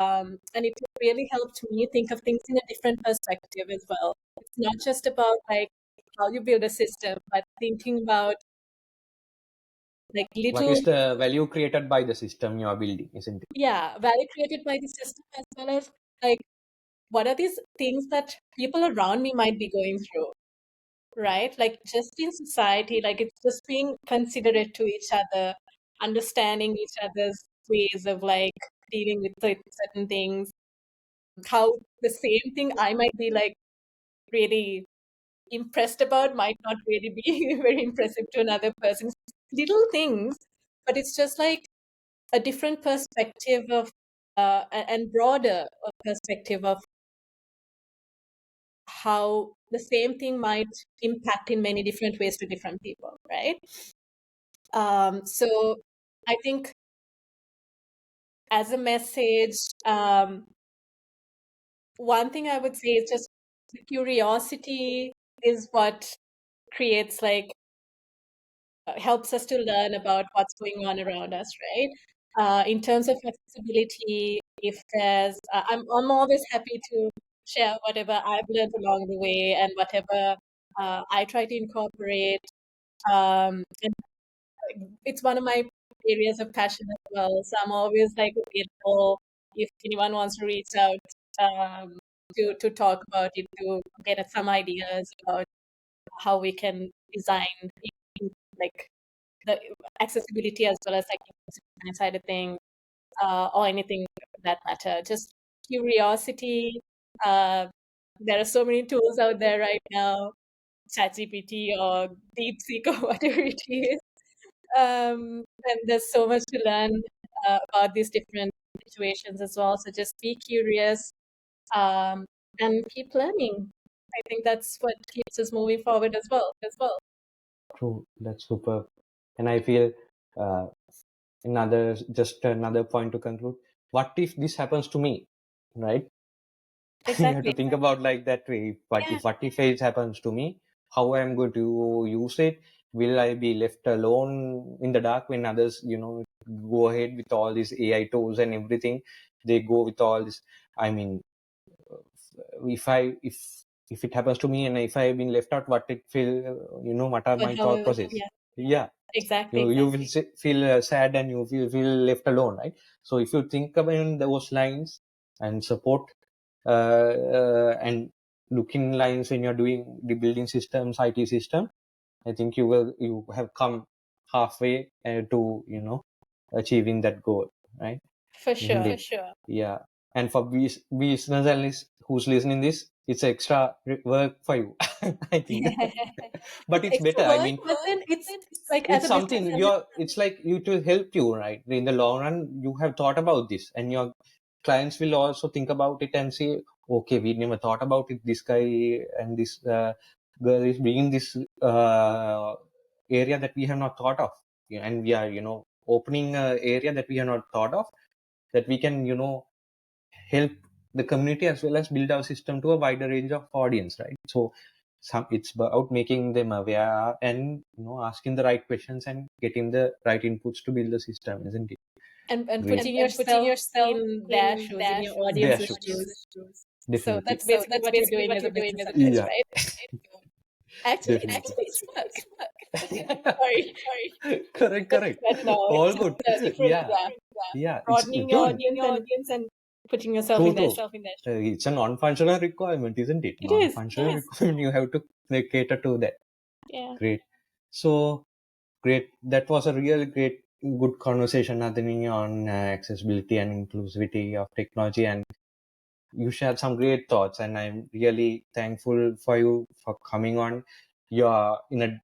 And it really helped me think of things in a different perspective as well. It's not just about like how you build a system, but thinking about like What little, is the value created by the system you are building, isn't it? yeah, value created by the system, as well as like what are these things that people around me might be going through, right? Like just in society, like it's just being considerate to each other, understanding each other's ways of like dealing with certain things, how the same thing I might be like really impressed about might not really be very impressive to another person. Little things, but it's just like a different perspective of and broader perspective of how the same thing might impact in many different ways to different people, right? So I think as a message, one thing I would say is just curiosity is what creates like helps us to learn about what's going on around us, right? In terms of accessibility, if there's, I'm always happy to share whatever I've learned along the way and whatever I try to incorporate. And it's one of my areas of passion as well. So I'm always like available if anyone wants to reach out to talk about it, to get some ideas about how we can design like the accessibility as well as like the side of things, or anything for that matter. Just curiosity. Uh, there are so many tools out there right now, ChatGPT or DeepSeek or whatever it is. And there's so much to learn about these different situations as well. So just be curious, and keep learning. I think that's what keeps us moving forward as well. True, that's super. And I feel uh, just another point to conclude. What if this happens to me, right? You have to Exactly. think about like that way. Yeah. What if it happens to me? How I am going to use it? Will I be left alone in the dark when others, go ahead with all these AI tools and everything? They go with all this. I mean, if I if it happens to me and if I've been left out, what it feel? What are But my thought however, process? yeah, Yeah, exactly. you will feel sad and you feel left alone, right? So if you think about those lines and support and looking lines when you're doing the building systems, IT system, I think you have come halfway to achieving that goal, right? For Isn't sure. it? Yeah. And for business analysts who's listening this, it's extra work for you. I think, but It's it's extra better. I work, mean, but then it's like as it's a business something analyst, it's like it will help you, right? In the long run, you have thought about this, and your clients will also think about it and say, okay, we never thought about it. This guy and this girl is bringing this area that we have not thought of. Yeah, and we are opening an area that we have not thought of, that we can help the community as well as build our system to a wider range of audience, right? So it's about making them aware and asking the right questions and getting the right inputs to build the system, isn't it? and Great. putting yourself in their shoes, in your Their audience's shoes. shoes. So Definitely. that's basically what you're doing as a business analyst, Yeah. right? Actually, Definitely. it's work. Sorry, Correct. but no, All it's good. just different. Yeah. Yeah, Yeah. It's broadening your good. audience and putting yourself True, in their true. shoes. It's a non-functional requirement, isn't it? It is. Non-functional requirement. You have to cater to that. Yeah. Great. So great. That was a really great, good conversation, Nadini, on accessibility and inclusivity of technology. And you shared some great thoughts. And I'm really thankful for you for coming on. You're in a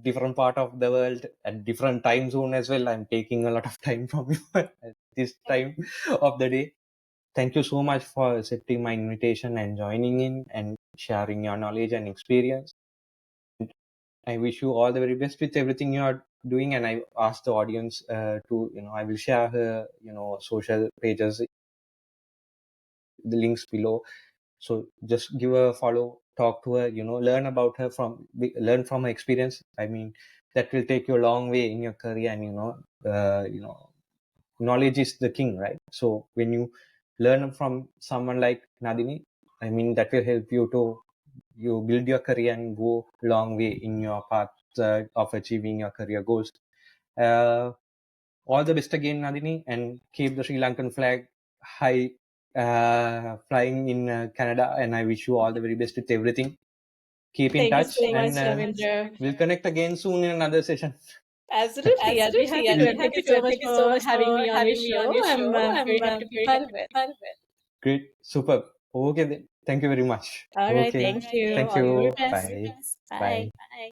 different part of the world at different time zone as well. I'm taking a lot of time from you at this time of the day. Thank you so much for accepting my invitation and joining in and sharing your knowledge and experience. I wish you all the very best with everything you are doing. And I ask the audience to, I will share her, social pages, the links below. So just give her a follow, talk to her, learn about her learn from her experience. I mean, that will take you a long way in your career. And, knowledge is the king, right? So when you learn from someone like Nadini. I mean, that will help you to you build your career and go a long way in your path of achieving your career goals. Uh, all the best again, Nadini, and keep the Sri Lankan flag high, flying in Canada. And I wish you all the very best with everything. Keep in Thank you touch, so much, and Ravindra. we'll connect again soon in another session. Absolutely, I'd be happy to. And thank you so much for having me on your show. I'm very happy to be part of it. Great, super. Okay, then. Thank you very much. All right, Okay, thank you. thank All the very you. best. Bye. Bye. Bye.